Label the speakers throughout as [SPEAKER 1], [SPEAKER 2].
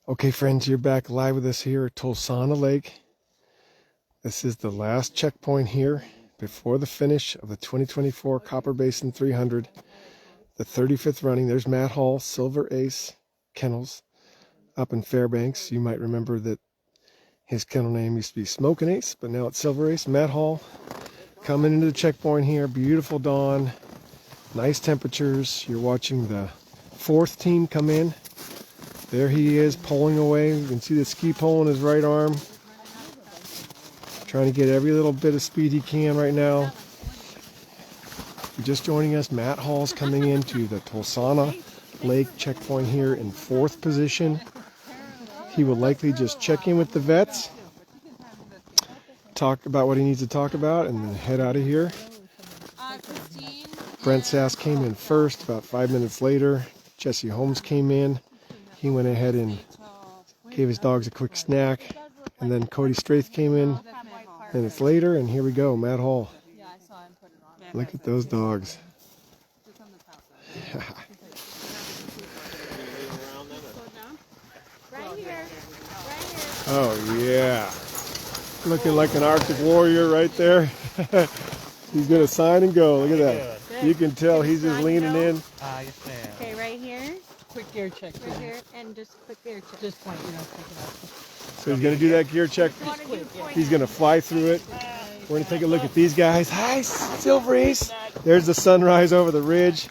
[SPEAKER 1] Okay, friends, you're back live with us here at Tolsona Lake. This is the last checkpoint here before the finish of the 2024 Copper Basin 300, the 35th running. There's Matt Hall, Silver Ace Kennels up in Fairbanks. You might remember that his kennel name used to be Smokin' Ace, but now it's Silver Ace. Matt Hall coming into the checkpoint here. Beautiful dawn, nice temperatures. You're watching the fourth team come in. There he is, pulling away. You can see the ski pole in his right arm. Trying to get every little bit of speed he can right now. If you're just joining us, Matt Hall's coming into the Tolsona Lake checkpoint here in fourth position. He will likely just check in with the vets, talk about what he needs to talk about, and then head out of here. Brent Sass came in first about 5 minutes later. Jessie Holmes came in. He went ahead and gave his dogs a quick snack. And then Cody Strathe came in minutes later, and here we go, Matt Hall. Look at those dogs. Oh yeah. Looking like an Arctic warrior right there. He's going to sign and go. Look at that. You can tell he's just leaning in.
[SPEAKER 2] Okay, right here.
[SPEAKER 3] Quick gear check.
[SPEAKER 2] Right here, and just quick gear check.
[SPEAKER 3] Just point, you know, take it off.
[SPEAKER 1] So he's going to do that gear check. He's going to fly through it. We're going to take a look at these guys. Hi, Silver Ace. There's the sunrise over the ridge.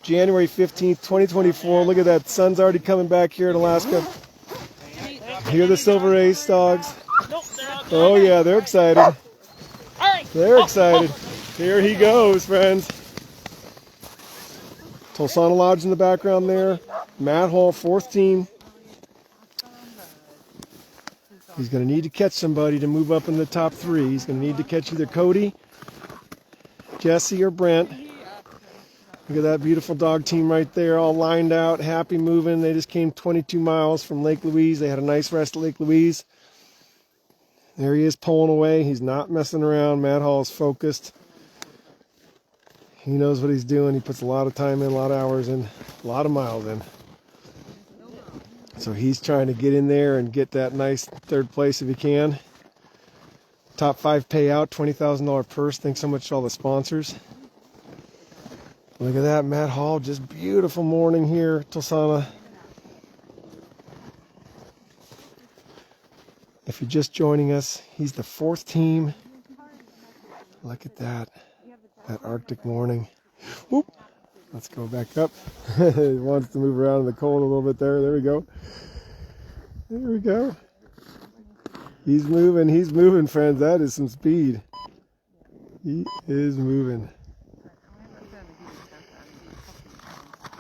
[SPEAKER 1] January 15th, 2024. Look at that. Sun's already coming back here in Alaska. Here are the Silver Ace dogs. Oh, yeah, they're excited. They're excited. Here he goes, friends. Tolsona Lodge in the background there. Matt Hall, fourth team. He's going to need to catch somebody to move up in the top three. He's going to need to catch either Cody, Jessie, or Brent. Look at that beautiful dog team right there, all lined out, happy moving. They just came 22 miles from Lake Louise. They had a nice rest at Lake Louise. There he is pulling away. He's not messing around. Matt Hall is focused. He knows what he's doing. He puts a lot of time in, a lot of hours in, a lot of miles in. So he's trying to get in there and get that nice third place if he can. Top 5 payout, $20,000 purse. Thanks so much to all the sponsors. Look at that, Matt Hall. Just beautiful morning here, Tolsona. If you're just joining us, he's the fourth team. Look at that. That Arctic morning. Whoop. Let's go back up. He wants to move around in the cold a little bit there. There we go. There we go. He's moving, friends. That is some speed. He is moving.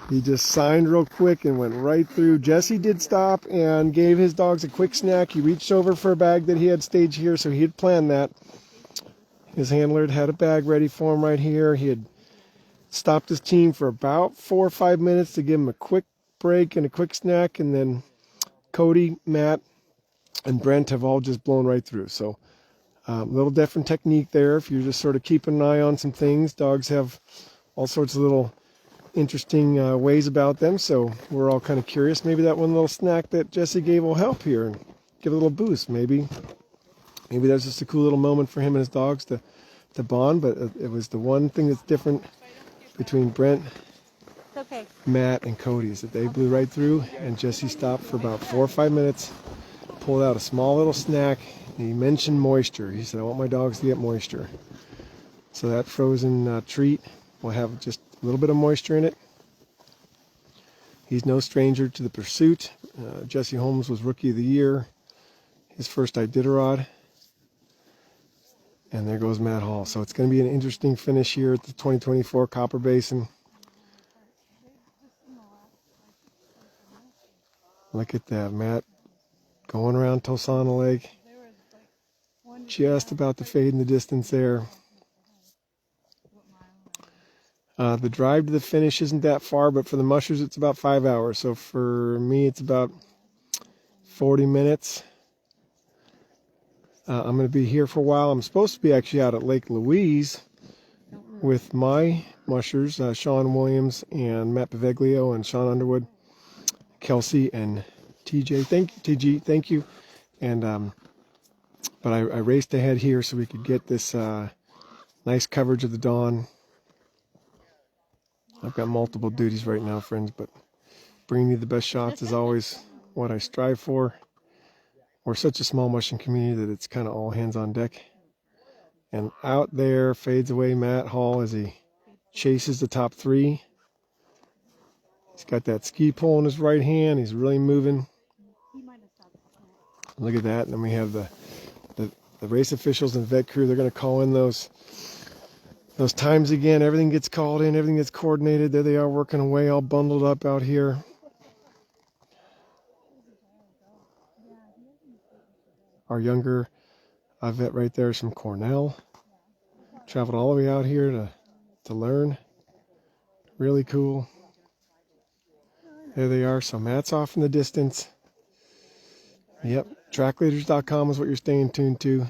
[SPEAKER 1] He just signed real quick and went right through. Jessie did stop and gave his dogs a quick snack. He reached over for a bag that he had staged here, so he had planned that. His handler had a bag ready for him right here. He had stopped his team for about 4 or 5 minutes to give him a quick break and a quick snack, and then Cody, Matt, and Brent have all just blown right through. So a little different technique there if you're just sort of keeping an eye on some things. Dogs have all sorts of little interesting ways about them, so we're all kind of curious. Maybe that one little snack that Jessie gave will help here and give a little boost. Maybe that's just a cool little moment for him and his dogs to bond, but it was the one thing that's different between Brent, Matt, and Cody is that they blew right through, and Jessie stopped for about 4 or 5 minutes, pulled out a small little snack, and he mentioned moisture. He said, I want my dogs to get moisture. So that frozen treat will have just a little bit of moisture in it. He's no stranger to the pursuit. Jessie Holmes was Rookie of the Year, his first Iditarod. And there goes Matt Hall. So it's going to be an interesting finish here at the 2024 Copper Basin. Look at that, Matt going around Tolsona Lake. Just about to fade in the distance there. The drive to the finish isn't that far, but for the Mushers it's about 5 hours. So for me it's about 40 minutes. I'm going to be here for a while. I'm supposed to be actually out at Lake Louise with my mushers, Sean Williams and Matt Paveglio and Sean Underwood, Kelsey and TJ, thank you, TG, thank you. And but I raced ahead here so we could get this nice coverage of the dawn. I've got multiple duties right now, friends, but bringing you the best shots is always what I strive for. We're such a small mushing community that it's kind of all hands on deck. And out there fades away Matt Hall as he chases the top three. He's got that ski pole in his right hand. He's really moving. Look at that. And then we have the race officials and vet crew. They're going to call in those times again. Everything gets called in. Everything gets coordinated. There they are working away all bundled up out here. Our younger vet right there is from Cornell. Traveled all the way out here to learn. Really cool. There they are. So Matt's off in the distance. Yep. Trackleaders.com is what you're staying tuned to.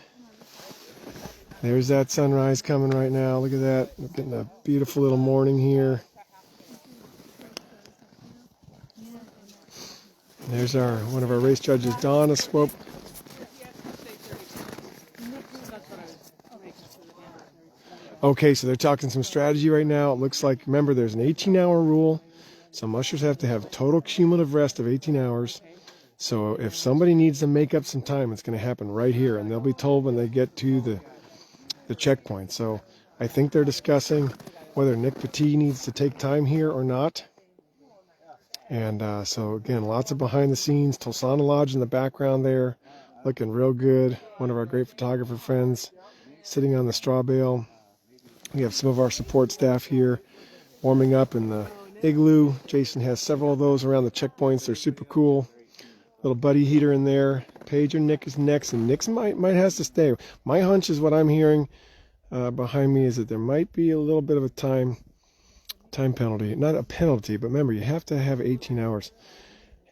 [SPEAKER 1] There's that sunrise coming right now. Look at that. We're getting a beautiful little morning here. There's one of our race judges, Donna Swope. Okay, so they're talking some strategy right now. It looks like, remember, there's an 18-hour rule. So mushers have to have total cumulative rest of 18 hours. So if somebody needs to make up some time, it's going to happen right here. And they'll be told when they get to the checkpoint. So I think they're discussing whether Nick Petit needs to take time here or not. And so, again, lots of behind the scenes. Tolsona Lodge in the background there, looking real good. One of our great photographer friends sitting on the straw bale. We have some of our support staff here warming up in the igloo. Jason has several of those around the checkpoints. They're super cool. Little buddy heater in there. Paige or Nick is next, and Nick's might has to stay. My hunch is what I'm hearing behind me is that there might be a little bit of a time penalty. Not a penalty, but remember, you have to have 18 hours.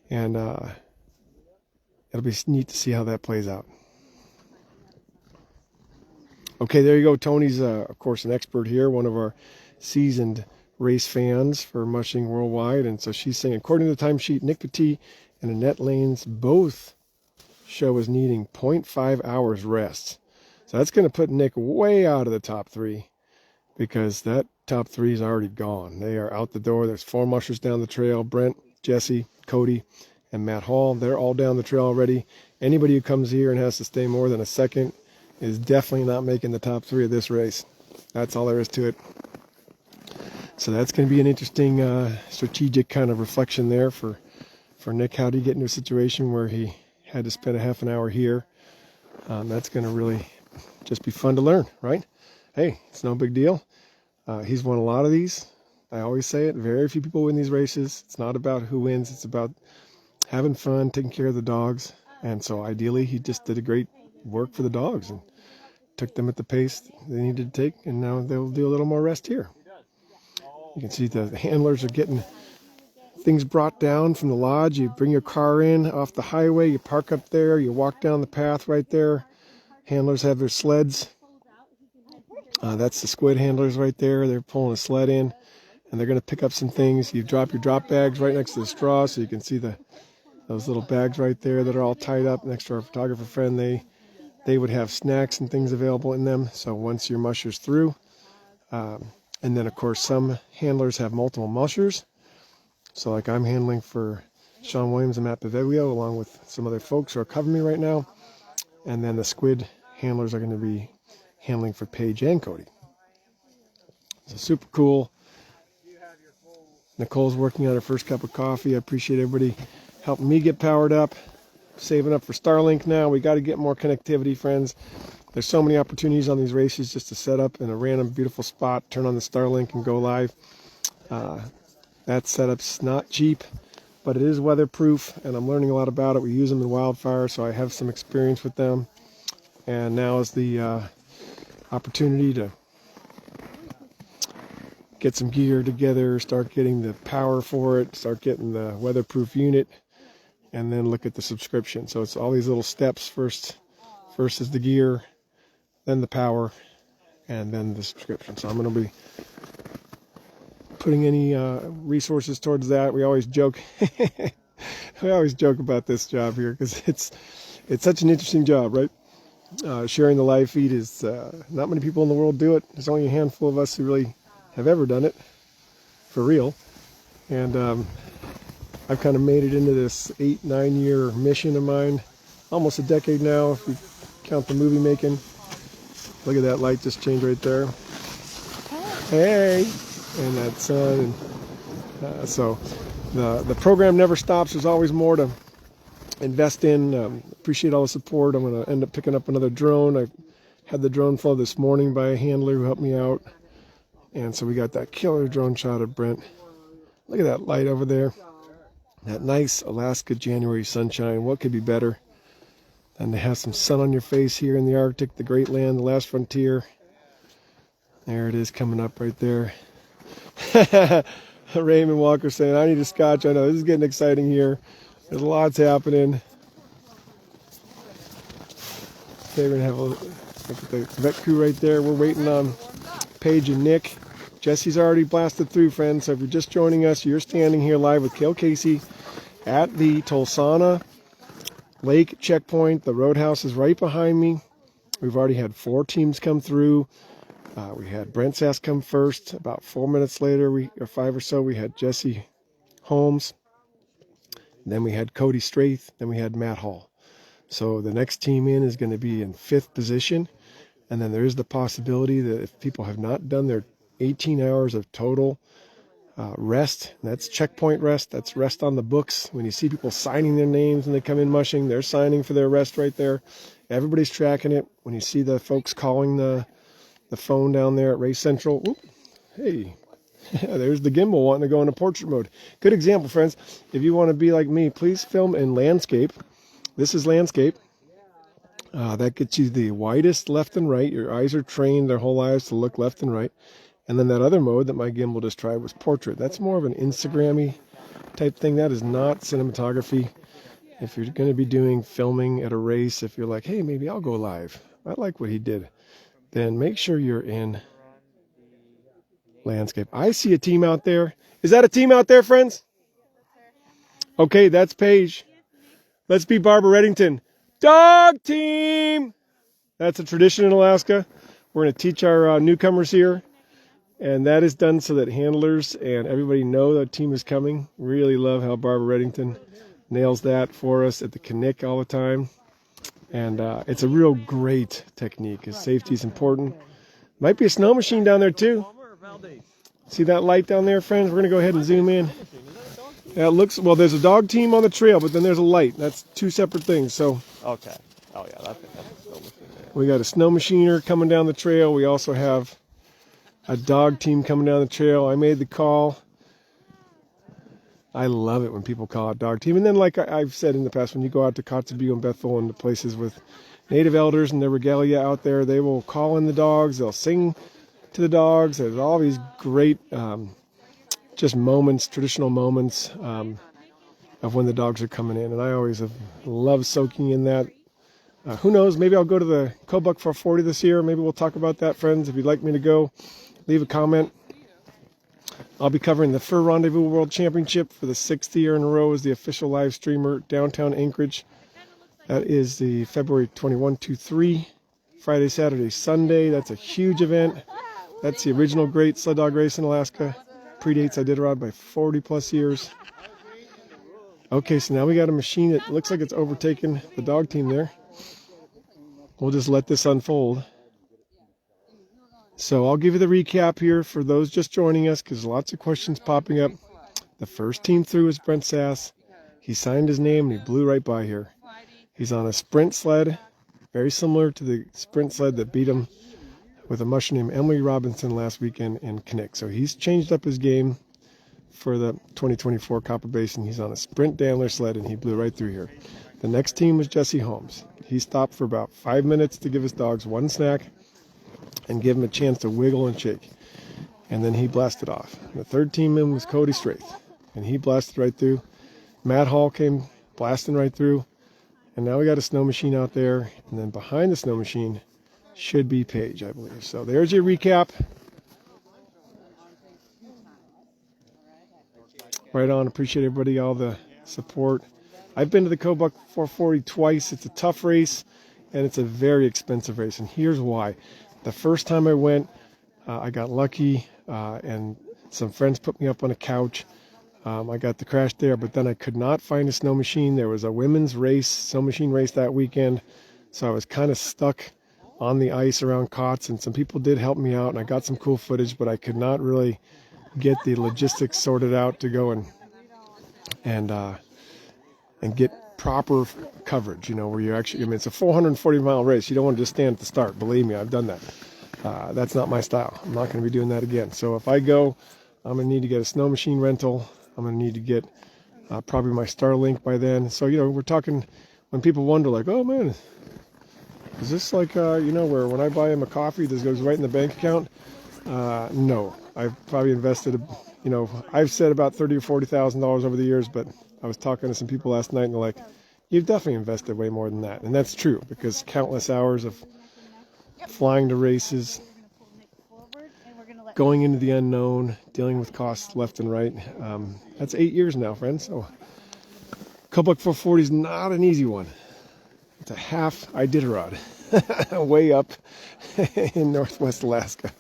[SPEAKER 1] And it'll be neat to see how that plays out. Okay, there you go. Tony's, of course, an expert here, one of our seasoned race fans for mushing worldwide. And so she's saying, according to the timesheet, Nick Petit and Annette Llanes both show as needing 0.5 hours rest. So that's going to put Nick way out of the top three because that top three is already gone. They are out the door. There's 4 mushers down the trail. Brent, Jessie, Cody, and Matt Hall. They're all down the trail already. Anybody who comes here and has to stay more than a second is definitely not making the top 3 of this race. That's all there is to it. So that's going to be an interesting strategic kind of reflection there for Nick. How did he get into a situation where he had to spend a half an hour here? That's going to really just be fun to learn, right? Hey, it's no big deal. He's won a lot of these. I always say it. Very few people win these races. It's not about who wins. It's about having fun, taking care of the dogs. And so ideally, he just did a great work for the dogs and took them at the pace they needed to take. And now they'll do a little more rest here. You can see the handlers are getting things brought down from the lodge. You bring your car in off the highway, you park up there, you walk down the path right there. Handlers have their sleds. That's the squid handlers right there. They're pulling a sled in, and they're going to pick up some things. You drop your drop bags right next to the straw, so you can see those little bags right there that are all tied up next to our photographer friend. They would have snacks and things available in them. So once your musher's through, and then of course some handlers have multiple mushers. So like I'm handling for Sean Williams and Matt Paveglio, along with some other folks who are covering me right now. And then the squid handlers are going to be handling for Paige and Cody. So super cool. Nicole's working on her first cup of coffee. I appreciate everybody helping me get powered up. Saving up for Starlink now. We got to get more connectivity, friends. There's so many opportunities on these races just to set up in a random beautiful spot, turn on the Starlink and go live. That setup's not cheap, but it is weatherproof, and I'm learning a lot about it. We use them in wildfire, so I have some experience with them. And now is the opportunity to get some gear together, start getting the power for it, start getting the weatherproof unit, and then look at the subscription. So it's all these little steps. First is the gear, then the power, and then the subscription. So I'm going to be putting any resources towards that. We always joke I always joke about this job here because it's such an interesting job, right? Sharing the live feed is not many people in the world do it. There's only a handful of us who really have ever done it for real. And I've kind of made it into this 8-9 year mission of mine, almost a decade now if we count the movie making. Look at that light just changed right there. Hey, and that sun. And so the program never stops. There's always more to invest in. Appreciate all the support. I'm going to end up picking up another drone. I had the drone flown this morning by a handler who helped me out. And so we got that killer drone shot of Brent. Look at that light over there. That nice Alaska January sunshine. What could be better than to have some sun on your face here in the Arctic, the great land, the last frontier. There it is coming up right there. Raymond Walker saying, I need a scotch. I know this is getting exciting here. There's lots happening. Okay, we're going to have a look at the vet crew right there. We're waiting on Paige and Nick. Jessie's already blasted through, friends. So if you're just joining us, you're standing here live with Kale Casey at the Tolsona Lake checkpoint. The roadhouse is right behind me. We've already had 4 teams come through. We had Brent Sass come first. About 4 minutes later, or 5 or so, we had Jessie Holmes. Then we had Cody Strathe. Then we had Matt Hall. So the next team in is going to be in 5th position. And then there is the possibility that if people have not done their 18 hours of total rest, that's checkpoint rest, that's rest on the books. When you see people signing their names when they come in mushing, they're signing for their rest right there. Everybody's tracking it. When you see the folks calling the phone down there at Race Central, whoop, hey, there's the gimbal wanting to go into portrait mode. Good example, friends. If you want to be like me, please film in landscape. This is landscape. That gets you the widest left and right. Your eyes are trained their whole lives to look left and right. And then that other mode that my gimbal just tried was portrait. That's more of an Instagram-y type thing. That is not cinematography. If you're going to be doing filming at a race, if you're like, hey, maybe I'll go live. I like what he did. Then make sure you're in landscape. I see a team out there. Is that a team out there, friends? Okay, that's Paige. Let's be Barbara Reddington. Dog team! That's a tradition in Alaska. We're going to teach our newcomers here. And that is done so that handlers and everybody know that team is coming. Really love how Barbara Reddington nails that for us at the Knik all the time. And it's a real great technique because safety is important. Might be a snow machine down there too. See that light down there, friends? We're going to go ahead and zoom in. That looks, well, there's a dog team on the trail, but then there's a light. That's 2 separate things. So
[SPEAKER 4] Okay. Oh, yeah, that's a snow machine there.
[SPEAKER 1] we got a snow machiner coming down the trail. We also have a dog team coming down the trail. I made the call. I love it when people call it dog team. And then, like I've said in the past, when you go out to Kotzebue and Bethel and the places with native elders and their regalia out there, they will call in the dogs. They'll sing to the dogs. There's all these great just moments, traditional moments of when the dogs are coming in. And I always have loved soaking in that. Who knows? Maybe I'll go to the Kobuk 440 this year. Maybe we'll talk about that, friends. If you'd like me to go, leave a comment. I'll be covering the Fur Rendezvous World Championship for the 6th year in a row as the official live streamer downtown Anchorage. That is the February 21, 2-3, Friday, Saturday, Sunday. That's a huge event. That's the original great sled dog race in Alaska. Predates Iditarod by 40 plus years. Okay, so now we got a machine that looks like it's overtaken the dog team there. We'll just let this unfold. So I'll give you the recap here for those just joining us because lots of questions popping up. The first team through is Brent Sass. He signed his name and he blew right by here. He's on a sprint sled, very similar to the sprint sled that beat him with a musher named Emily Robinson last weekend in Knik. So he's changed up his game for the 2024 Copper Basin. He's on a sprint Dandler sled and he blew right through here. The next team was Jessie Holmes. He stopped for about 5 minutes to give his dogs one snack and give him a chance to wiggle and shake. And then he blasted off. The third team in was Cody Strathe, and he blasted right through. Matt Hall came blasting right through. And now we got a snow machine out there. And then behind the snow machine should be Paige, I believe. So there's your recap. Right on. Appreciate everybody, all the support. I've been to the Kobuk 440 twice. It's a tough race, and it's a very expensive race, and here's why. The first time I went, I got lucky, and some friends put me up on a couch. I got the crash there, but then I could not find a snow machine. There was a women's race, snow machine race that weekend, so I was kind of stuck on the ice around cots, and some people did help me out, and I got some cool footage, but I could not really get the logistics sorted out to go and get proper coverage, where you actually, it's a 440-mile race. You don't want to just stand at the start. Believe me, I've done that. That's not my style. I'm not going to be doing that again. So if I go, I'm going to need to get a snow machine rental. I'm going to need to get probably my Starlink by then. So, we're talking, when people wonder, like, oh man, is this like, where when I buy him a coffee, this goes right in the bank account? No. I've probably invested, I've said about $30,000 or $40,000 over the years, but I was talking to some people last night, and they're like, you've definitely invested way more than that. And that's true, because countless hours of flying to races, going into the unknown, dealing with costs left and right. That's 8 years now, friends. So Kobuk 440 is not an easy one. It's a half Iditarod, way up in Northwest Alaska,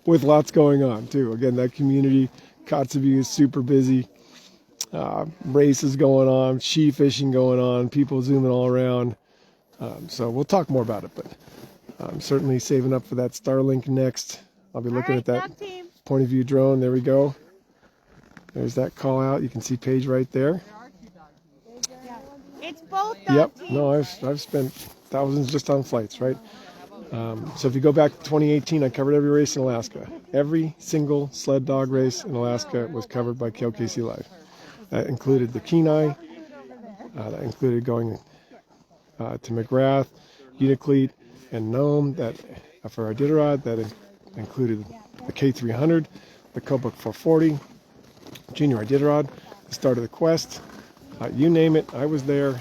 [SPEAKER 1] with lots going on too. Again, that community, Kotzebue, is super busy. Races going on, she fishing going on, people zooming all around. So we'll talk more about it, but I'm certainly saving up for that Starlink next. I'll be looking at that point of view drone. There we go. There's that call out. You can see Paige right there.
[SPEAKER 2] It's both.
[SPEAKER 1] Yep. No, I've spent thousands just on flights, right? So if you go back to 2018, I covered every race in Alaska. Every single sled dog race in Alaska was covered by KLKC Live. That included the Kenai. That included going to McGrath, Unacleat, and Nome. That for Iditarod, that included the K300, the Kobuk 440, Junior Iditarod, the start of the Quest. You name it, I was there.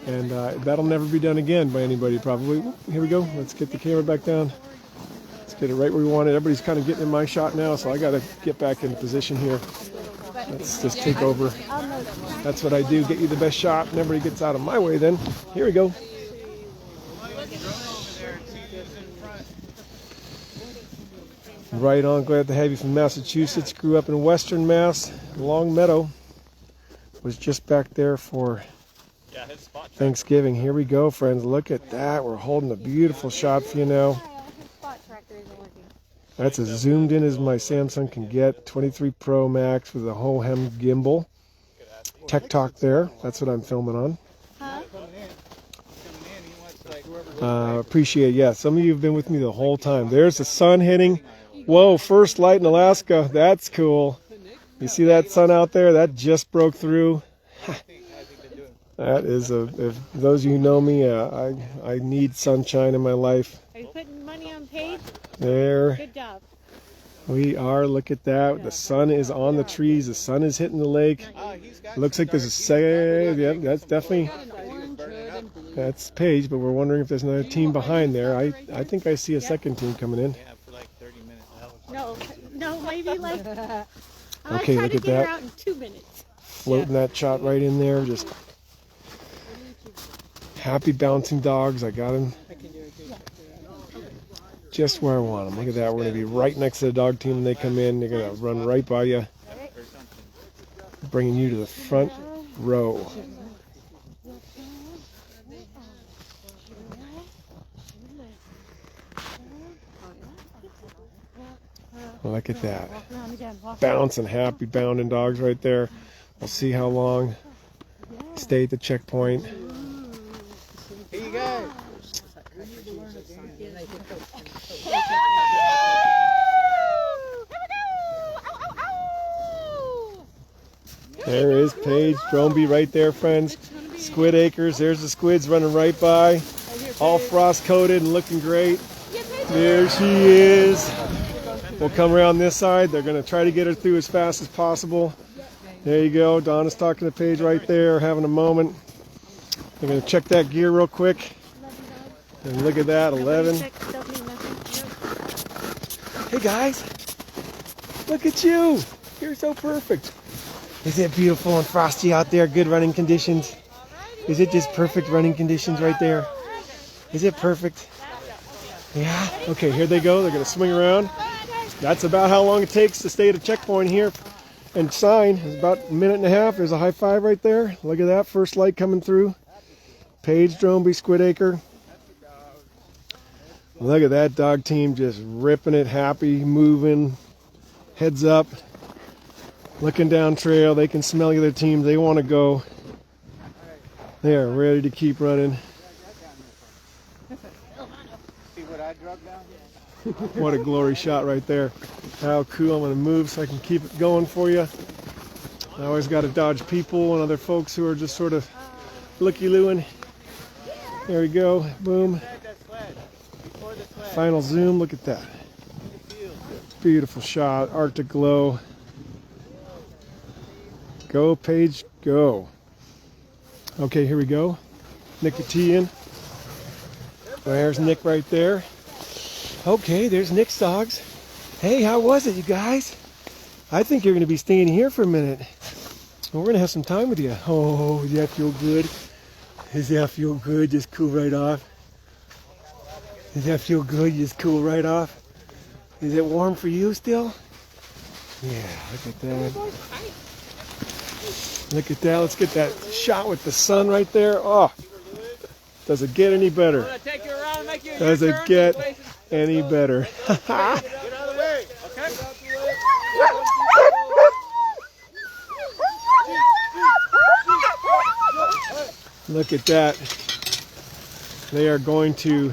[SPEAKER 1] And that'll never be done again by anybody, probably. Here we go. Let's get the camera back down. Let's get it right where we want it. Everybody's kind of getting in my shot now, so I got to get back into position here. Let's just take over. That's what I do, get you the best shot, and everybody gets out of my way then. Here we go. Right on, glad to have you from Massachusetts. Grew up in Western Mass, Long Meadow. Was just back there for Thanksgiving. Here we go, friends. Look at that. We're holding a beautiful shot for you now. That's as zoomed in as my Samsung can get. 23 Pro Max with a whole hem gimbal. Tech Talk there. That's what I'm filming on. Appreciate it. Yeah, some of you have been with me the whole time. There's the sun hitting. Whoa, first light in Alaska. That's cool. You see that sun out there? That just broke through. That is if those of you who know me, I need sunshine in my life.
[SPEAKER 2] Are you putting money on Paige?
[SPEAKER 1] There.
[SPEAKER 2] Good job.
[SPEAKER 1] We are. Look at that. The sun is on the trees. The sun is hitting the lake. Looks like there's a yeah, that's definitely that's Paige, but we're wondering if there's another team behind there. I think I see a second team coming in.
[SPEAKER 2] No, maybe like.
[SPEAKER 1] Okay, look at that.
[SPEAKER 2] Out in 2 minutes.
[SPEAKER 1] Floating that shot right in there. Just happy bouncing dogs. I got him just where I want them. Look at that. We're going to be right next to the dog team when they come in. They're going to run right by you, bringing you to the front row. Look at that. Bouncing, happy, bounding dogs right there. We'll see how long. Stay at the checkpoint.
[SPEAKER 3] Here you go.
[SPEAKER 1] There is Paige Drobny right there, friends. Squid Acres. There's the squids running right by. All frost coated and looking great. There she is. We'll come around this side. They're going to try to get her through as fast as possible. There you go. Donna's talking to Paige right there, having a moment. They're going to check that gear real quick. And look at that, 11. Hey guys, look at you. You're so perfect. Is it beautiful and frosty out there? Good running conditions. Is it just perfect running conditions right there? Is it perfect? Yeah. Okay, here they go. They're going to swing around. That's about how long it takes to stay at a checkpoint here and sign. It's about a minute and a half. There's a high five right there. Look at that. First light coming through. Paige Drobny, Squidacre. Look at that dog team just ripping it, happy, moving, heads up, looking down trail. They can smell the other team. They want to go. They are ready to keep running.
[SPEAKER 3] See what I drug down here?
[SPEAKER 1] What a glory shot right there. How cool. I'm going to move so I can keep it going for you. I always got to dodge people and other folks who are just sort of looky-looing. There we go. Boom. Final zoom. Look at that. Beautiful shot. Arctic glow. Go, Paige, go. Okay, here we go. Nick Petit in. There's Nick right there. Okay, there's Nick's dogs. Hey, how was it, you guys? I think you're going to be staying here for a minute. We're going to have some time with you. Oh, does that feel good? Does that feel good? Just cool right off. Does that feel good? You just cool right off. Is it warm for you still? Yeah, look at that. Look at that. Let's get that shot with the sun right there. Oh, does it get any better? Does it get any better?
[SPEAKER 3] Get out of the way, okay?
[SPEAKER 1] Look at that. They are going to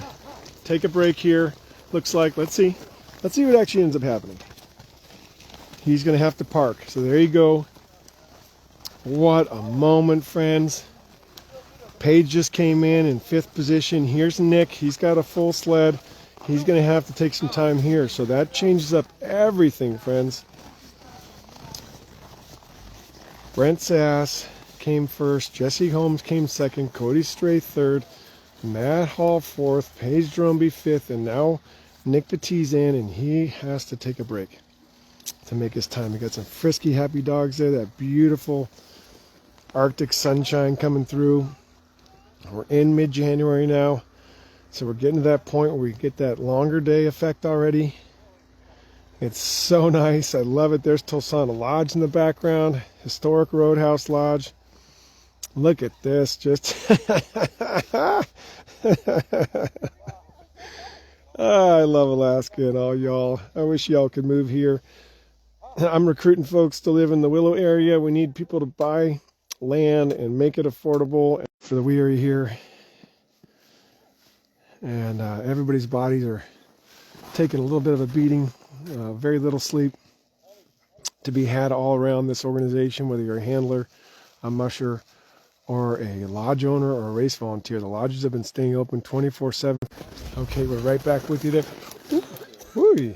[SPEAKER 1] take a break here. Looks like, let's see what actually ends up happening. He's going to have to park. So there you go. What a moment, friends. Paige just came in 5th position. Here's Nick. He's got a full sled. He's going to have to take some time here. So that changes up everything, friends. Brent Sass came first. Jessie Holmes came second. Cody Strathe third. Matt Hall 4th. Paige Drobny 5th. And now Nick Petit's in, and he has to take a break to make his time. We got some frisky, happy dogs there. That beautiful Arctic sunshine coming through. We're in mid-January now, so we're getting to that point where we get that longer day effect already. It's so nice. I love it. There's Tolsona Lodge in the background. Historic Roadhouse Lodge. Look at this. Just I love Alaska and all y'all. I wish y'all could move here. I'm recruiting folks to live in the Willow area. We need people to buy land and make it affordable for the wee area here. And everybody's bodies are taking a little bit of a beating. Very little sleep to be had all around this organization, whether you're a handler, a musher, or a lodge owner or a race volunteer. The lodges have been staying open 24/7. Okay, we're right back with you there. Woo!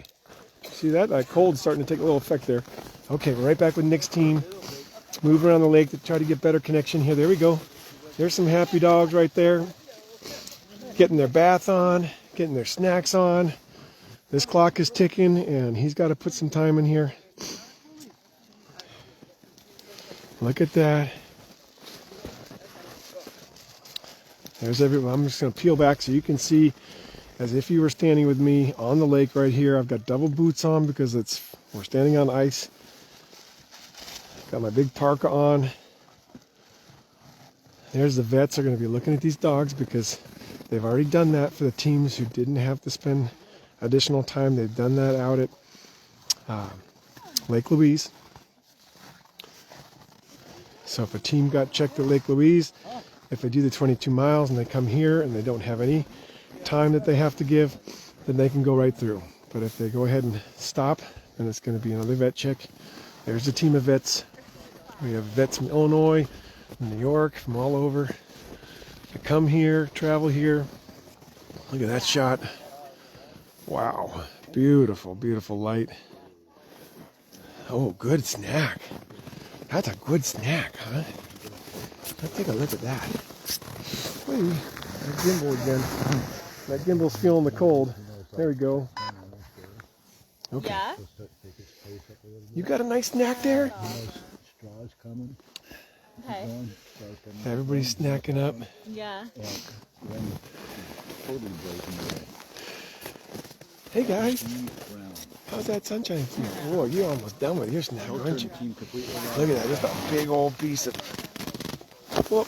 [SPEAKER 1] See that? That cold's starting to take a little effect there. Okay, we're right back with Nick's team. Move around the lake to try to get better connection here. There we go. There's some happy dogs right there. Getting their bath on, getting their snacks on. This clock is ticking, and he's got to put some time in here. Look at that. There's everyone. I'm just going to peel back so you can see as if you were standing with me on the lake right here. I've got double boots on because we're standing on ice. Got my big parka on. There's the vets are going to be looking at these dogs because they've already done that for the teams who didn't have to spend additional time. They've done that out at Lake Louise. So if a team got checked at Lake Louise, if they do the 22 miles and they come here and they don't have any time that they have to give, then they can go right through. But if they go ahead and stop, then it's going to be another vet check. There's a team of vets. We have vets from Illinois, from New York, from all over. They come here, travel here. Look at that shot. Wow. Beautiful, beautiful light. Oh, good snack. That's a good snack, huh? Let's take a look at that. Wait, that gimbal again. That gimbal's feeling the cold. There we go. Okay.
[SPEAKER 2] Yeah.
[SPEAKER 1] You got a nice snack there?
[SPEAKER 5] coming.
[SPEAKER 2] Okay.
[SPEAKER 5] Going, start coming.
[SPEAKER 1] Everybody's snacking up.
[SPEAKER 2] Yeah.
[SPEAKER 5] Then totally blazing away.
[SPEAKER 1] Hey guys,
[SPEAKER 5] Deep brown.
[SPEAKER 1] how's that sunshine feel? Whoa, you're almost done with your snack,
[SPEAKER 5] Turn
[SPEAKER 1] aren't
[SPEAKER 5] the
[SPEAKER 1] you?
[SPEAKER 5] team completely
[SPEAKER 1] Look at that, just a big old piece of. Whoop.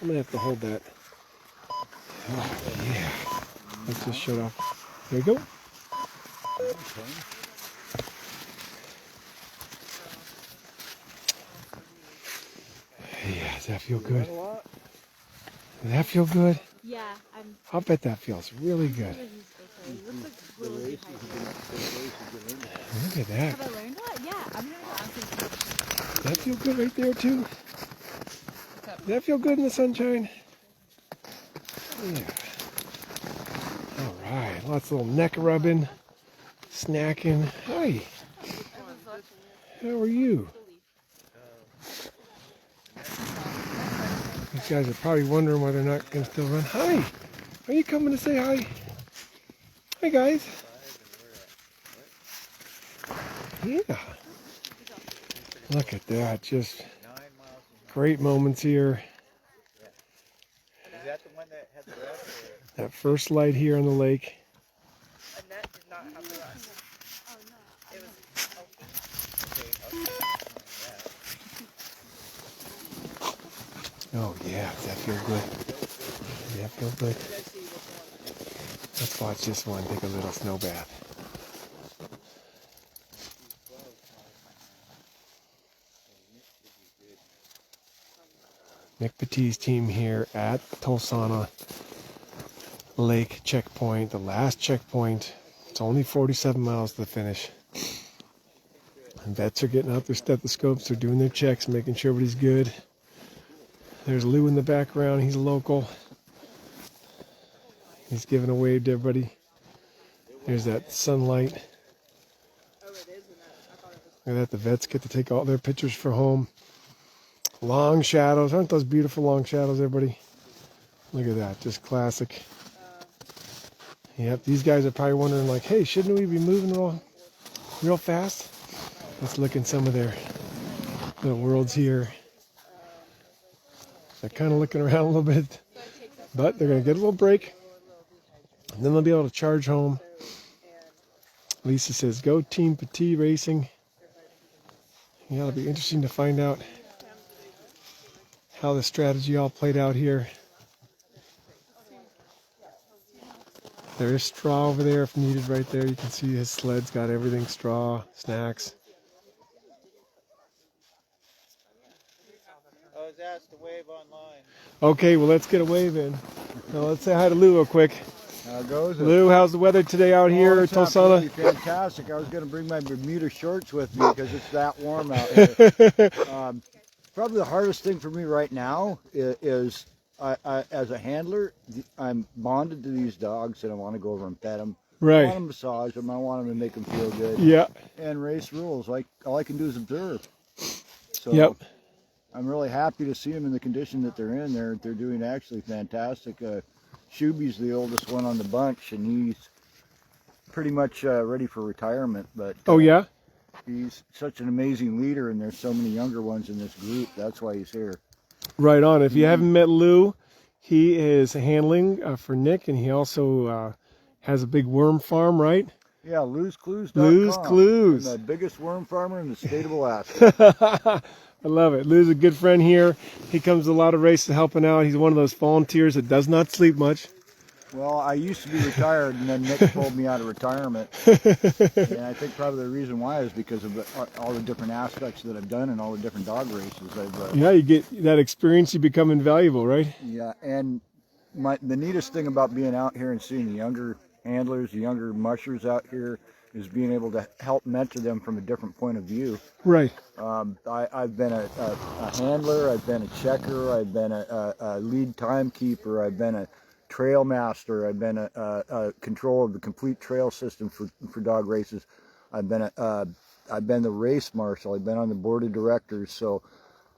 [SPEAKER 1] I'm gonna have to hold that. Oh, yeah. Let's just shut off. There you go. Yeah, does that feel good? Does that feel good?
[SPEAKER 2] Yeah. I'm.
[SPEAKER 1] I'll bet that feels really good.
[SPEAKER 2] Really
[SPEAKER 1] Look at that.
[SPEAKER 2] Have I learned a lot? Yeah. I'm gonna go ask him.
[SPEAKER 1] Does that feel good right there too? Does that feel good in the sunshine? Yeah. All right, lots of little neck rubbing, snacking. Hi. How are you? These guys are probably wondering why they're not going to still run. Hi. Are you coming to say hi? Hi, guys. Yeah. Look at that. Just great moments here.
[SPEAKER 3] Is that the one that had the rest?
[SPEAKER 1] That first light here on the lake.
[SPEAKER 6] Annette did not have the rest. It was
[SPEAKER 1] Oh yeah, does that feel good? Does that feel good? Let's watch this one take a little snow bath. Nick Petit's team here at Tolsona Lake checkpoint, the last checkpoint. It's only 47 miles to the finish. And vets are getting out their stethoscopes, they're doing their checks, making sure everybody's good. There's Lou in the background, he's a local. He's giving a wave to everybody. There's that sunlight. Look at that, the vets get to take all their pictures for home. Long shadows, aren't those beautiful long shadows, everybody? Look at that, just classic. Yep, these guys are probably wondering like, hey, shouldn't we be moving real fast? Let's look in some of their little worlds here. They're kind of looking around a little bit, but they're going to get a little break. And then they'll be able to charge home. Lisa says, go Team Petit Racing. Yeah, it'll be interesting to find out how the strategy all played out here. There is straw over there if needed right there. You can see his sled's got everything, straw, snacks.
[SPEAKER 3] I was asked to wave online.
[SPEAKER 1] Okay, well, let's get a wave in. Now let's say hi to Lou real quick.
[SPEAKER 5] How goes it?
[SPEAKER 1] Lou, how's the weather today out here at
[SPEAKER 5] It's
[SPEAKER 1] Tolsona?
[SPEAKER 5] absolutely fantastic. I was going to bring my Bermuda shorts with me because it's that warm out here. Probably the hardest thing for me right now is I, as a handler, I'm bonded to these dogs and I want to go over and pet them.
[SPEAKER 1] Right.
[SPEAKER 5] I want to massage them. I want them to make them feel good.
[SPEAKER 1] Yeah.
[SPEAKER 5] And race rules. Like all I can do is observe. So
[SPEAKER 1] Yep.
[SPEAKER 5] I'm really happy to see them in the condition that they're in. They're doing actually fantastic. Shuby's the oldest one on the bunch, and he's pretty much ready for retirement. But
[SPEAKER 1] Oh, yeah?
[SPEAKER 5] he's such an amazing leader, and there's so many younger ones in this group. That's why he's here.
[SPEAKER 1] Right on. If you haven't met Lou, he is handling for Nick, and he also has a big worm farm, right?
[SPEAKER 5] Yeah, loseclues.com.
[SPEAKER 1] Lou's Clues.
[SPEAKER 5] I'm the biggest worm farmer in the state of Alaska.
[SPEAKER 1] I love it. Lou's a good friend here. He comes to a lot of races helping out. He's one of those volunteers that does not sleep much.
[SPEAKER 5] Well, I used to be retired, and then Nick pulled me out of retirement. And I think probably the reason why is because of all the different aspects that I've done and all the different dog races I've
[SPEAKER 1] Yeah, you get that experience, you become invaluable, right?
[SPEAKER 5] Yeah, and the neatest thing about being out here and seeing the younger handlers, the younger mushers out here, is being able to help mentor them from a different point of view.
[SPEAKER 1] Right.
[SPEAKER 5] I've been a handler, I've been a checker, I've been a lead timekeeper, I've been a trail master, I've been a control of the complete trail system for dog races. I've been the race marshal, I've been on the board of directors, so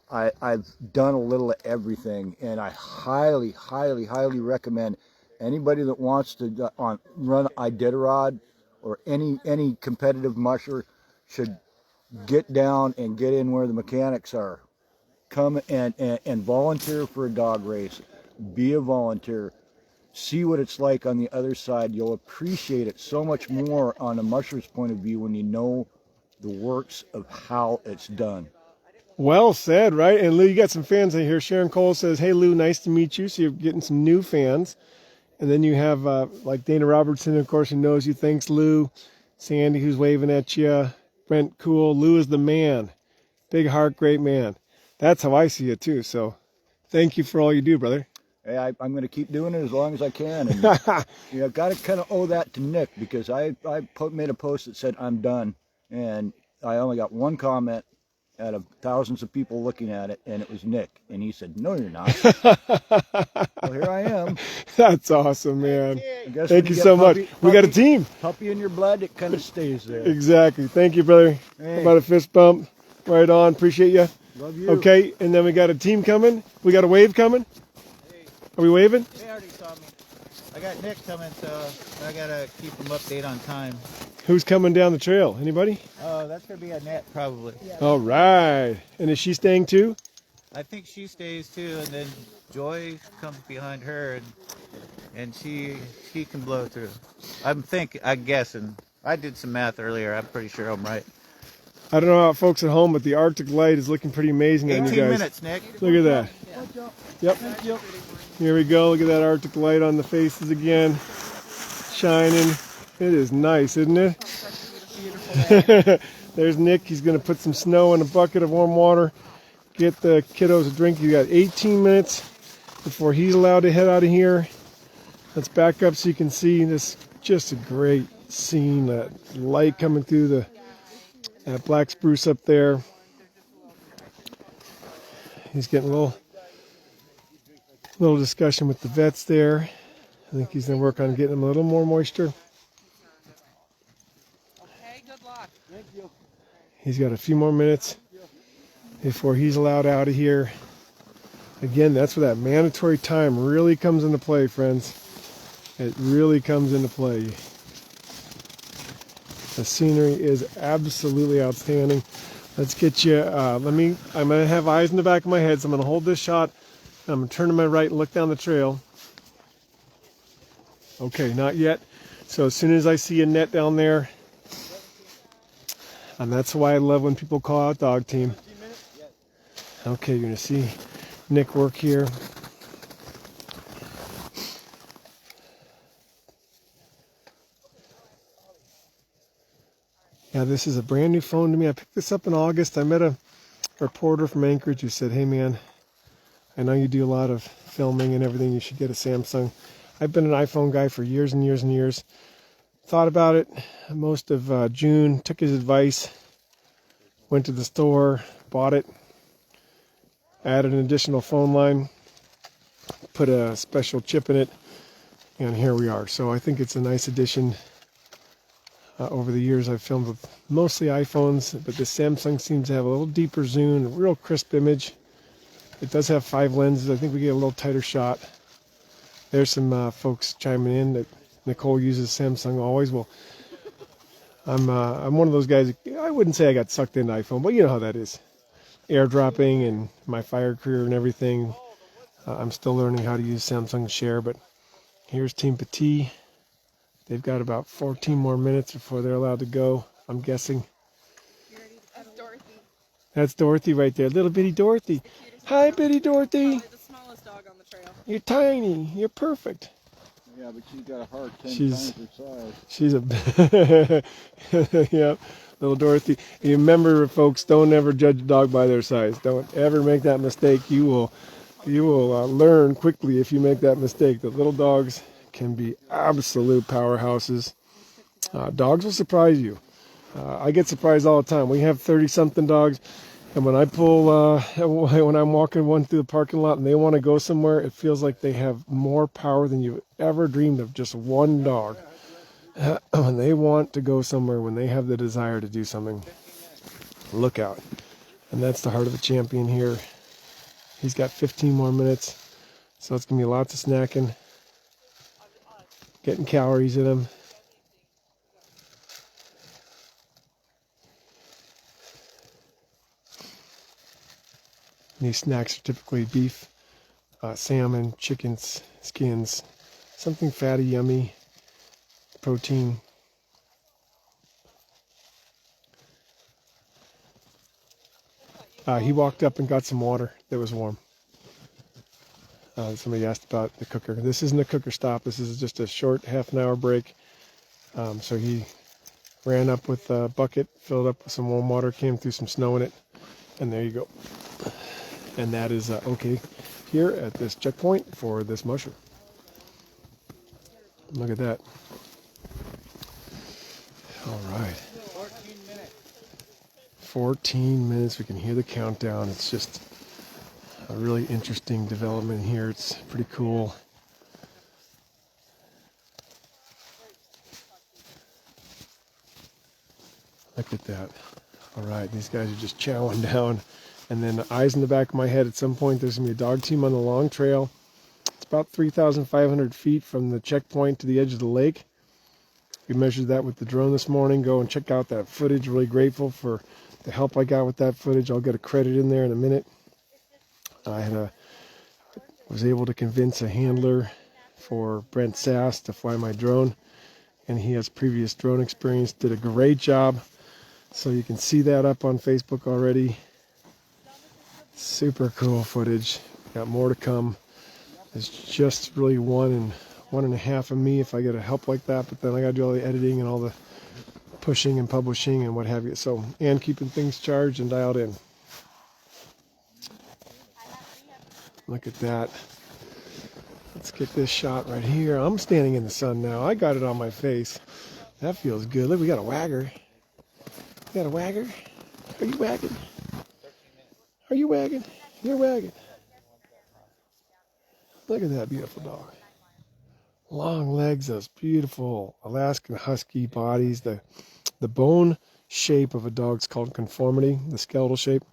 [SPEAKER 5] I've done a little of everything, and I highly, highly, highly recommend anybody that wants to run Iditarod or any competitive musher should get down and get in where the mechanics are. Come and volunteer for a dog race. Be a volunteer. See what it's like on the other side. You'll appreciate it so much more on a musher's point of view when you know the works of how it's done.
[SPEAKER 1] Well said, right? And Lou, you got some fans in here. Sharon Cole says, "Hey Lou, nice to meet you." So you're getting some new fans. And then you have like Dana Robertson, of course, who knows you. Thanks, Lou. Sandy, who's waving at you. Brent, cool. Lou is the man. Big heart, great man. That's how I see it too. So thank you for all you do, brother.
[SPEAKER 5] Hey, I'm going to keep doing it as long as I can. And you know, I've got to kind of owe that to Nick, because I made a post that said I'm done, and I only got one comment out of thousands of people looking at it, and it was Nick, and he said, "No, you're not." Well, here I am.
[SPEAKER 1] That's awesome, man.
[SPEAKER 5] Guess
[SPEAKER 1] Thank
[SPEAKER 5] when
[SPEAKER 1] you
[SPEAKER 5] get
[SPEAKER 1] so much. We got a team.
[SPEAKER 5] Puppy in your blood, it kind of stays there.
[SPEAKER 1] Exactly. Thank you, brother.
[SPEAKER 5] Hey.
[SPEAKER 1] How about a fist bump? Right on. Appreciate you.
[SPEAKER 5] Love you.
[SPEAKER 1] Okay, and then we got a team coming. We got a wave coming. Are we waving?
[SPEAKER 3] They already saw me. I got Nick coming, so I gotta keep him updated on time.
[SPEAKER 1] Who's coming down the trail? Anybody?
[SPEAKER 3] Oh, that's gonna be Annette probably.
[SPEAKER 1] All right. And is she staying too?
[SPEAKER 3] I think she stays too, and then Joy comes behind her, and she can blow through. I'm guessing. I did some math earlier. I'm pretty sure I'm right.
[SPEAKER 1] I don't know about folks at home, but the Arctic light is looking pretty amazing on you
[SPEAKER 3] 18
[SPEAKER 1] guys.
[SPEAKER 3] minutes, Nick.
[SPEAKER 1] Look at that. Yep. Here we go. Look at that Arctic light on the faces again. Shining. It is nice, isn't it? There's Nick. He's going to put some snow in a bucket of warm water. Get the kiddos a drink. You got 18 minutes before he's allowed to head out of here. Let's back up so you can see this. Just a great scene. That light coming through that black spruce up there. He's getting a little discussion with the vets there. I think he's going to work on getting him a little more moisture.
[SPEAKER 6] Okay, good luck. Thank you.
[SPEAKER 1] He's got a few more minutes before he's allowed out of here. Again, that's where that mandatory time really comes into play, friends. It really comes into play. The scenery is absolutely outstanding. Let's get you, I'm going to have eyes in the back of my head, so I'm going to hold this shot. I'm going to turn to my right and look down the trail. Okay, not yet. So as soon as I see a net down there, and that's why I love when people call out dog team. Okay, you're going to see Nick work here. Yeah, this is a brand new phone to me. I picked this up in August. I met a reporter from Anchorage who said, "Hey man, I know you do a lot of filming and everything. You should get a Samsung." I've been an iPhone guy for years and years and years. Thought about it most of June, took his advice, went to the store, bought it, added an additional phone line, put a special chip in it, and here we are. So I think it's a nice addition. Over the years I've filmed with mostly iPhones, but this Samsung seems to have a little deeper zoom, a real crisp image. It does have 5 lenses. I think we get a little tighter shot. There's some folks chiming in that Nicole uses Samsung always. Well, I'm one of those guys. I wouldn't say I got sucked into iPhone, but you know how that is. Airdropping and my fire career and everything. I'm still learning how to use Samsung Share, but here's Team Petit. They've got about 14 more minutes before they're allowed to go, I'm guessing.
[SPEAKER 6] That's Dorothy.
[SPEAKER 1] That's Dorothy right there. Little bitty Dorothy. Hi, bitty Dorothy.
[SPEAKER 6] Probably the smallest dog on the trail.
[SPEAKER 1] You're tiny. You're perfect.
[SPEAKER 5] Yeah, but she's got a heart 10
[SPEAKER 1] She's-
[SPEAKER 5] times her size.
[SPEAKER 1] She's a... yeah, little Dorothy. You remember, folks, don't ever judge a dog by their size. Don't ever make that mistake. You will learn quickly if you make that mistake. The little dogs can be absolute powerhouses. Dogs will surprise you. I get surprised all the time. We have 30-something dogs, and when I pull, when I'm walking one through the parking lot and they want to go somewhere, it feels like they have more power than you've ever dreamed of. Just one dog. When they want to go somewhere, when they have the desire to do something, look out. And that's the heart of a champion here. He's got 15 more minutes, so it's going to be lots of snacking. Getting calories in them. And these snacks are typically beef, salmon, chickens, skins, something fatty, yummy, protein. He walked up and got some water that was warm. Somebody asked about the cooker. This isn't a cooker stop. This is just a short half-an-hour break. So he ran up with a bucket, filled up with some warm water, came through some snow in it, and there you go. And that is okay here at this checkpoint for this musher. Look at that. All right. 14 minutes. We can hear the countdown. It's just a really interesting development here. It's pretty cool. Look at that. All right, these guys are just chowing down. And then the eyes in the back of my head, at some point there's going to be a dog team on the long trail. It's about 3,500 feet from the checkpoint to the edge of the lake. We measured that with the drone this morning. Go and check out that footage. Really grateful for the help I got with that footage. I'll get a credit in there in a minute. I was able to convince a handler for Brent Sass to fly my drone, and he has previous drone experience. Did a great job. So you can see that up on Facebook already. Super cool footage. Got more to come. It's just really one and a half of me if I get a help like that, but then I got to do all the editing and all the pushing and publishing and what have you. So, and keeping things charged and dialed in. Look at that. Let's get this shot right here. I'm standing in the sun now. I got it on my face. That feels good. Look, we got a wagger. We got a wagger? Are you wagging? Are you wagging? You're wagging. Look at that beautiful dog. Long legs, those beautiful Alaskan Husky bodies. The bone shape of a dog's called conformity, the skeletal shape.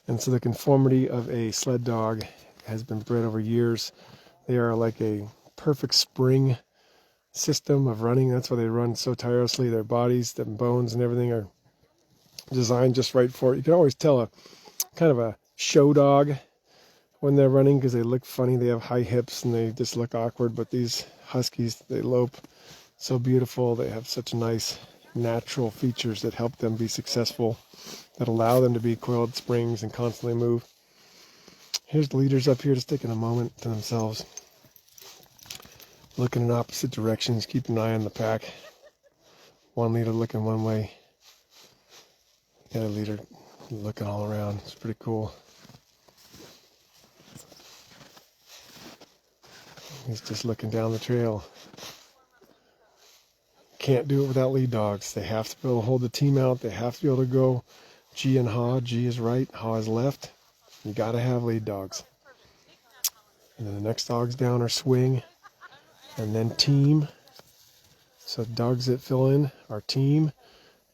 [SPEAKER 1] And so the conformity of a sled dog has been bred over years. They are like a perfect spring system of running. That's why they run so tirelessly. Their bodies, their bones and everything are designed just right for it. You can always tell a kind of a show dog when they're running because they look funny. They have high hips and they just look awkward. But these Huskies, they lope so beautiful. They have such nice natural features that help them be successful, that allow them to be coiled springs and constantly move. Here's the leaders up here just taking a moment to themselves, looking in opposite directions, keeping an eye on the pack. One leader looking one way, the other leader looking all around. It's pretty cool. He's just looking down the trail. Can't do it without lead dogs. They have to be able to hold the team out. They have to be able to go G and Ha. G is right, Ha is left. You got to have lead dogs. And then the next dogs down are swing, and then team. So dogs that fill in are team,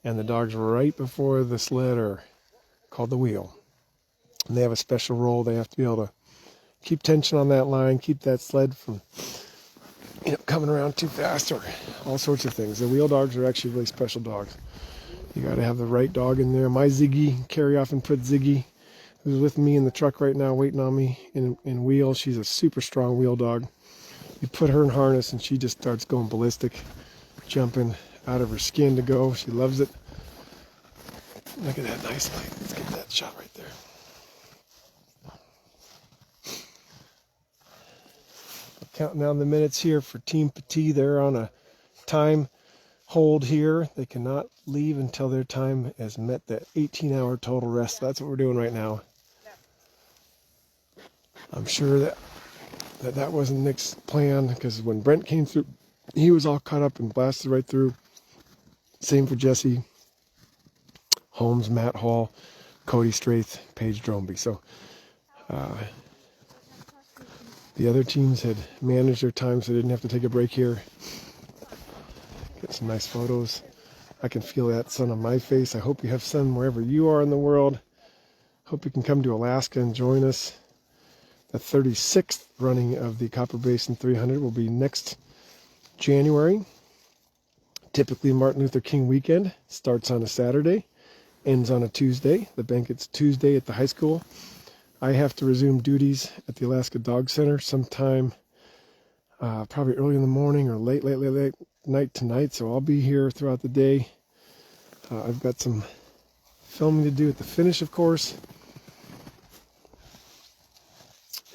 [SPEAKER 1] and the dogs right before the sled are called the wheel. And they have a special role. They have to be able to keep tension on that line, keep that sled from coming around too fast, or all sorts of things. The wheel dogs are actually really special dogs. You got to have the right dog in there. My Ziggy, Carrie often put Ziggy, who's with me in the truck right now waiting on me in wheel. She's a super strong wheel dog. You put her in harness and she just starts going ballistic, jumping out of her skin to go. She loves it. Look at that nice light. Let's get that shot right there. Counting down the minutes here for Team Petit. They're on a time hold here. They cannot leave until their time has met the 18-hour total rest. That's what we're doing right now. I'm sure that wasn't Nick's plan, because when Brent came through, he was all caught up and blasted right through. Same for Jessie Holmes, Matt Hall, Cody Strathe, Paige Drobny. So the other teams had managed their time, so they didn't have to take a break here. Get some nice photos. I can feel that sun on my face. I hope you have sun wherever you are in the world. Hope you can come to Alaska and join us. The 36th running of the Copper Basin 300 will be next January. Typically Martin Luther King weekend. Starts on a Saturday, ends on a Tuesday. The banquet's Tuesday at the high school. I have to resume duties at the Alaska Dog Center sometime probably early in the morning or late night tonight, so I'll be here throughout the day. I've got some filming to do at the finish, of course,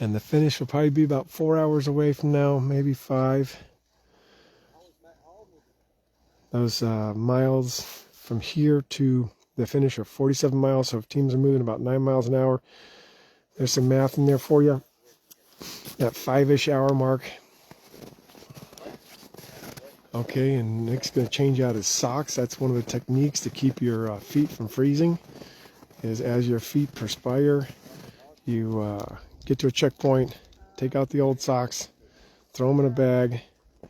[SPEAKER 1] and the finish will probably be about 4 hours away from now, maybe 5. Those miles from here to the finish are 47 miles, so if teams are moving about 9 miles an hour, there's some math in there for you. That 5-ish hour mark. Okay, and Nick's going to change out his socks. That's one of the techniques to keep your feet from freezing, is as your feet perspire, you get to a checkpoint, take out the old socks, throw them in a bag,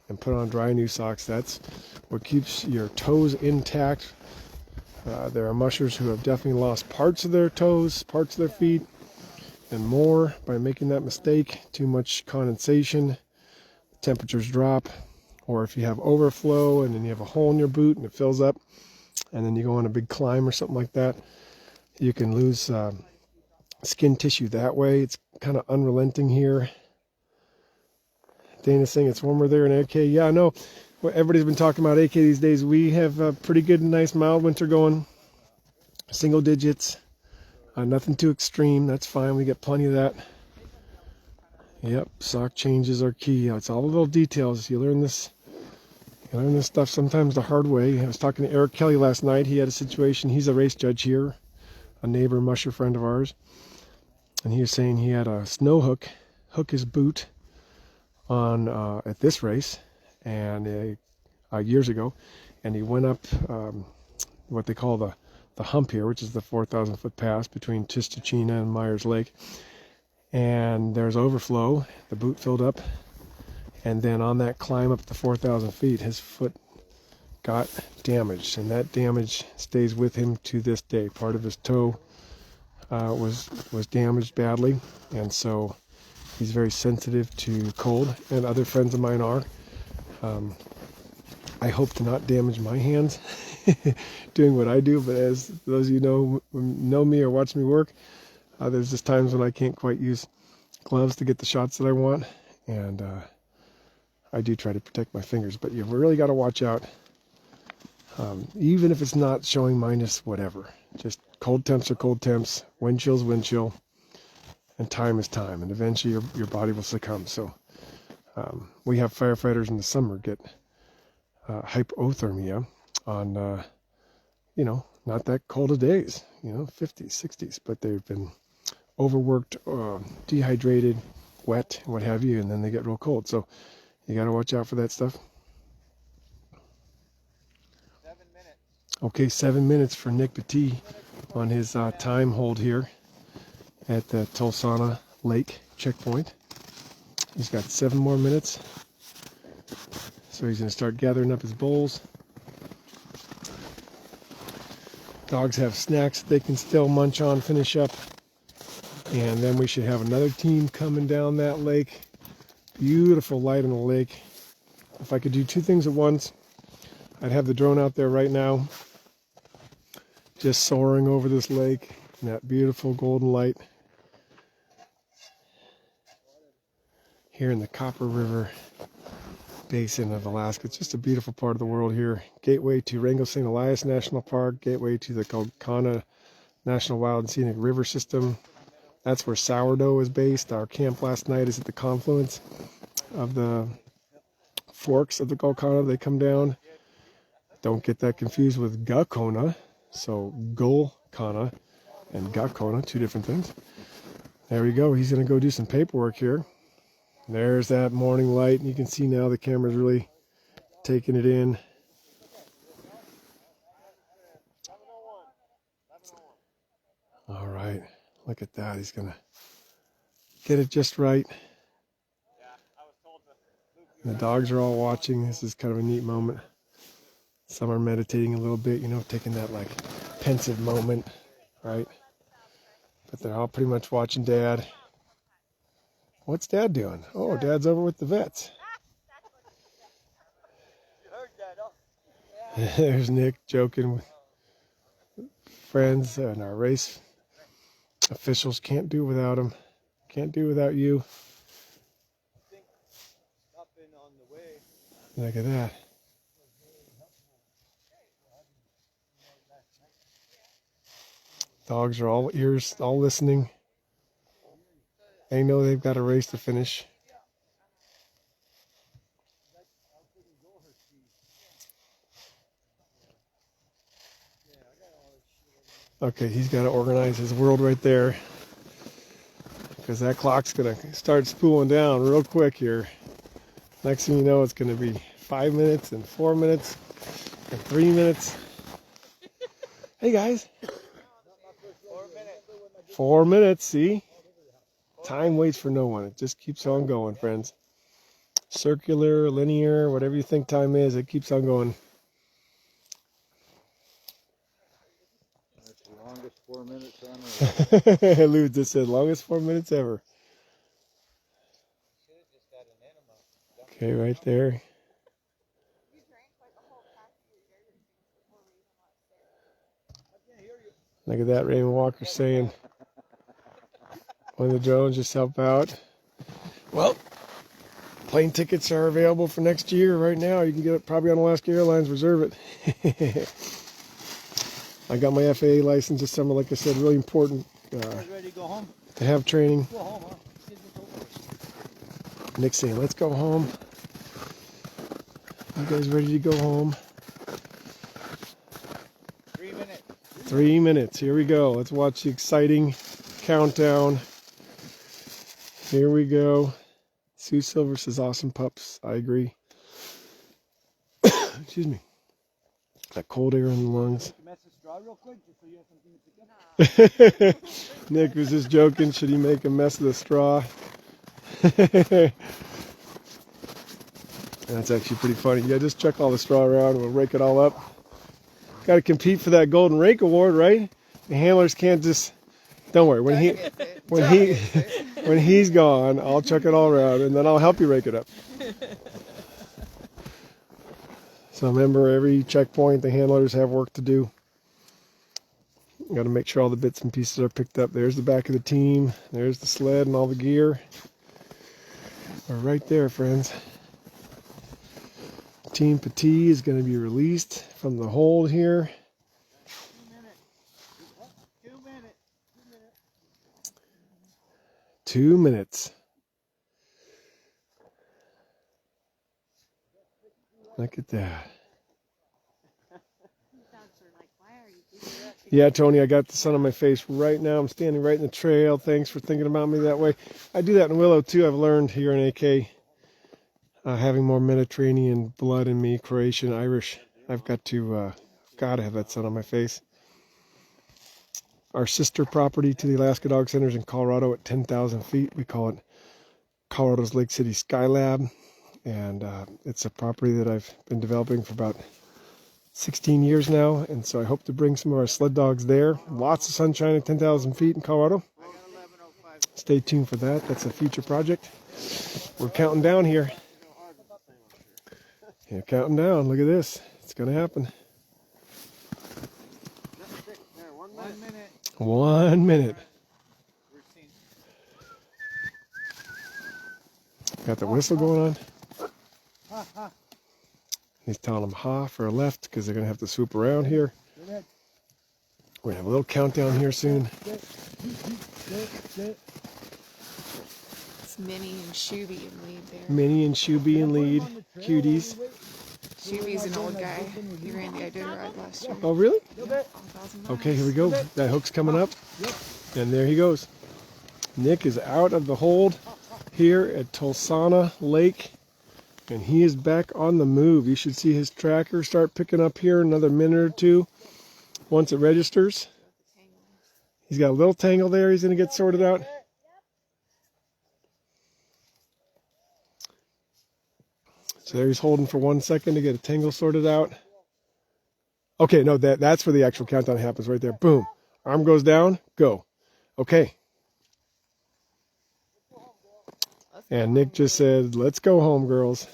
[SPEAKER 1] and put on dry new socks. That's what keeps your toes intact. There are mushers who have definitely lost parts of their toes, parts of their feet, and more by making that mistake. Too much condensation, temperatures drop. Or if you have overflow and then you have a hole in your boot and it fills up and then you go on a big climb or something like that, you can lose skin tissue that way. It's kind of unrelenting here. Dana's saying it's warmer there in AK. Yeah, I know. Well, everybody's been talking about AK these days. We have a pretty good, nice, mild winter going. Single digits. Nothing too extreme. That's fine. We get plenty of that. Yep, sock changes are key. It's all the little details. You learn this stuff sometimes the hard way. I was talking to Eric Kelly last night. He had a situation. He's a race judge here, a neighbor musher friend of ours. And he was saying he had a snow hook his boot on at this race and years ago. And he went up what they call the hump here, which is the 4,000 foot pass between Tistachina and Meier Lake. And there's overflow. The boot filled up. And then on that climb up to 4,000 feet, his foot got damaged. And that damage stays with him to this day. Part of his toe was damaged badly. And so he's very sensitive to cold. And other friends of mine are. I hope to not damage my hands doing what I do. But as those of you know me or watch me work, there's just times when I can't quite use gloves to get the shots that I want. And I do try to protect my fingers, but you've really got to watch out. Even if it's not showing minus whatever, just cold temps are cold temps, wind chill's wind chill, and time is time, and eventually your body will succumb. So we have firefighters in the summer get hypothermia on not that cold of days, 50s, 60s, but they've been overworked, dehydrated, wet, what have you, and then they get real cold. So you got to watch out for that stuff.
[SPEAKER 3] 7 minutes.
[SPEAKER 1] Okay, 7 minutes for Nick Petit on his time hold here at the Tolsona Lake checkpoint. He's got 7 more minutes. So he's going to start gathering up his bowls. Dogs have snacks that they can still munch on, finish up. And then we should have another team coming down that lake. Beautiful light on the lake. If I could do 2 things at once, I'd have the drone out there right now, just soaring over this lake in that beautiful golden light. Here in the Copper River Basin of Alaska. It's just a beautiful part of the world here. Gateway to Wrangell St. Elias National Park, gateway to the Golconda National Wild and Scenic River System. That's where Sourdough is based. Our camp last night is at the confluence of the forks of the Golconda. They come down. Don't get that confused with Gakona. So Golconda and Gakona, 2 different things. There we go. He's going to go do some paperwork here. There's that morning light. And you can see now the camera's really taking it in. All right. Look at that. He's going to get it just right. The dogs are all watching. This is kind of a neat moment. Some are meditating a little bit, taking that like pensive moment, right? But they're all pretty much watching Dad. What's Dad doing? Oh, Dad's over with the vets. There's Nick joking with friends and our race Officials can't do without him. Can't do without you. Look at that. Dogs are all ears, all listening. They know they've got a race to finish. Okay, he's got to organize his world right there, because that clock's going to start spooling down real quick here. Next thing you know, it's going to be 5 minutes and 4 minutes and 3 minutes. Hey guys. 4 minutes, see? Time waits for no one. It just keeps on going, friends. Circular, linear, whatever you think time is, it keeps on going.
[SPEAKER 5] That's the longest 4 minutes on earth.
[SPEAKER 1] Lou just said, longest 4 minutes ever. Okay, right there. Look at that, Raymond Walker saying, when the drones just help out. Well, plane tickets are available for next year right now. You can get it probably on Alaska Airlines, reserve it. I got my FAA license this summer, like I said, really important to have training. Nick's saying, let's go home. You guys ready to go home?
[SPEAKER 3] 3 minutes.
[SPEAKER 1] 3 minutes. Here we go. Let's watch the exciting countdown. Here we go. Sue Silver says, awesome pups. I agree. Excuse me. Got cold air in the lungs. Nick was just joking. Should he make a mess of the straw? That's actually pretty funny. Yeah, just chuck all the straw around and we'll rake it all up. Got to compete for that Golden Rake Award, right? The handlers can't just. Don't worry. When he's gone, I'll chuck it all around and then I'll help you rake it up. So remember, every checkpoint, the handlers have work to do. Got to make sure all the bits and pieces are picked up. There's the back of the team. There's the sled and all the gear. We're right there, friends. Team Petit is going to be released from the hold here. 2 minutes. Look at that. Yeah, Tony, I got the sun on my face right now. I'm standing right in the trail. Thanks for thinking about me that way. I do that in Willow, too. I've learned here in AK, having more Mediterranean blood in me, Croatian, Irish. I've got to, gotta have that sun on my face. Our sister property to the Alaska Dog Center is in Colorado at 10,000 feet. We call it Colorado's Lake City Skylab. And it's a property that I've been developing for about 16 years now. And so I hope to bring some of our sled dogs there. Lots of sunshine at 10,000 feet in Colorado. Stay tuned for that. That's a future project. We're counting down here. Yeah, counting down. Look at this. It's going to happen. 1 minute. Got the whistle going on. He's telling them ha for a left because they're going to have to swoop around here. We're going to have a little countdown here soon.
[SPEAKER 7] It's Minnie and Shuby in lead there.
[SPEAKER 1] Minnie and Shuby in lead. Cuties.
[SPEAKER 7] Shuby's an old guy. He ran the Iditarod last year.
[SPEAKER 1] Oh, really?
[SPEAKER 7] Yeah, 4,000 miles.
[SPEAKER 1] Okay, here we go. That hook's coming up. And there he goes. Nick is out of the hold here at Tolsona Lake. And he is back on the move. You should see his tracker start picking up here in another minute or two once it registers. He's got a little tangle there he's going to get sorted out. So there he's holding for 1 second to get a tangle sorted out. Okay, no, that's where the actual countdown happens right there. Boom. Arm goes down, go. Okay. And Nick just said, let's go home, girls.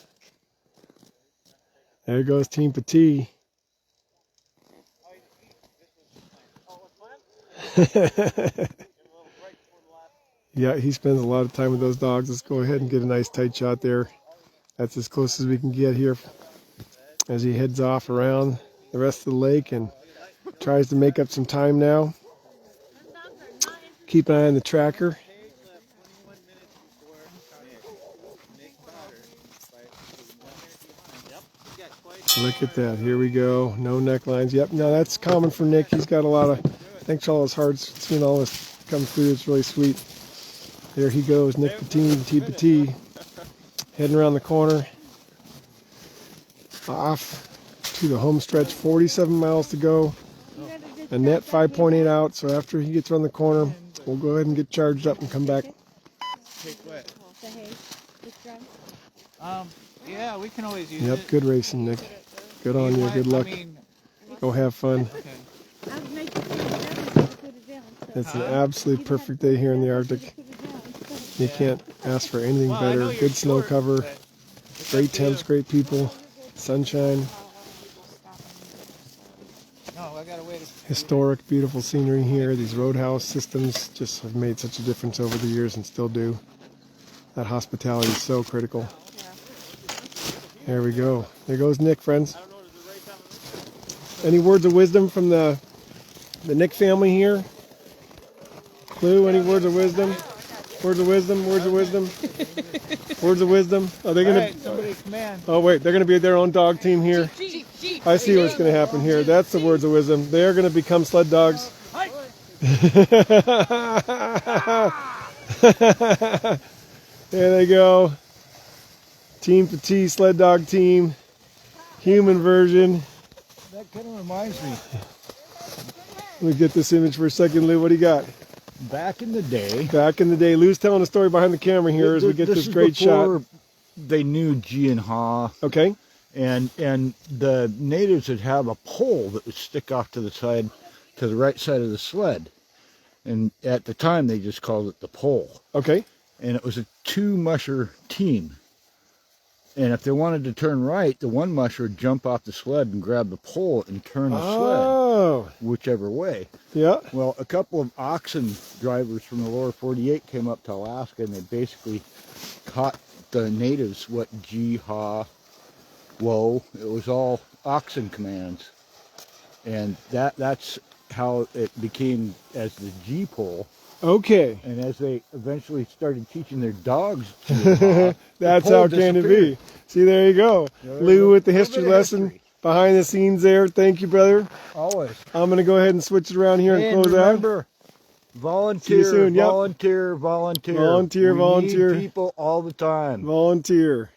[SPEAKER 1] There goes Team Petit. Yeah, he spends a lot of time with those dogs. Let's go ahead and get a nice tight shot there. That's as close as we can get here as he heads off around the rest of the lake and tries to make up some time now. Keep an eye on the tracker. Look at that. Here we go. No necklines. Yep. No, that's common for Nick. He's got a lot of, thanks for all his hearts. Seeing all this come through, it's really sweet. There he goes, Nick Petit, heading around the corner. Off to the home stretch, 47 miles to go. Annette 5.8 out, so after he gets around the corner, we'll go ahead and get charged up and come back.
[SPEAKER 3] Yeah, we can always use
[SPEAKER 1] Yep,
[SPEAKER 3] it.
[SPEAKER 1] good racing, Nick. Good on you, good luck. Go have fun. It's an absolutely perfect day here in the Arctic. You can't ask for anything better. Good snow cover, great temps, great people, sunshine, historic, beautiful scenery here. These roadhouse systems just have made such a difference over the years and still do. That hospitality is so critical. There we go. There goes Nick, friends. Any words of wisdom from the Nick family here? Clue, any words of wisdom? Words of wisdom, words of wisdom. Words of wisdom. Are they going to... Oh, wait, they're going to be their own dog team here. I see what's going to happen here. That's the words of wisdom. They're going to become sled dogs. There they go. Team Petit sled dog team. Human version.
[SPEAKER 5] That kind of reminds me.
[SPEAKER 1] Let me get this image for a second, Lou. What do you got?
[SPEAKER 5] Back in the day.
[SPEAKER 1] Back in the day. Lou's telling a story behind the camera here as we get this great shot.
[SPEAKER 5] They knew G and Ha.
[SPEAKER 1] Okay.
[SPEAKER 5] And the natives would have a pole that would stick off to the side, to the right side of the sled. And at the time, they just called it the pole.
[SPEAKER 1] Okay.
[SPEAKER 5] And it was a 2-musher team. And if they wanted to turn right, the one musher would jump off the sled and grab the pole and turn the sled whichever way.
[SPEAKER 1] Yeah.
[SPEAKER 5] Well, a couple of oxen drivers from the lower 48 came up to Alaska, and they basically taught the natives what G, Ha, Whoa. It was all oxen commands. And that's how it became as the G pole.
[SPEAKER 1] Okay.
[SPEAKER 5] And as they eventually started teaching their dogs to
[SPEAKER 1] that's how it came to be. See, there you go. Lou with the history lesson behind the scenes there. Thank you, brother.
[SPEAKER 5] Always.
[SPEAKER 1] I'm going to go ahead and switch it around here and close
[SPEAKER 5] remember,
[SPEAKER 1] out.
[SPEAKER 5] Volunteer,
[SPEAKER 1] See you soon. Yep.
[SPEAKER 5] volunteer, volunteer.
[SPEAKER 1] Volunteer,
[SPEAKER 5] we
[SPEAKER 1] volunteer.
[SPEAKER 5] Need people all the time.
[SPEAKER 1] Volunteer.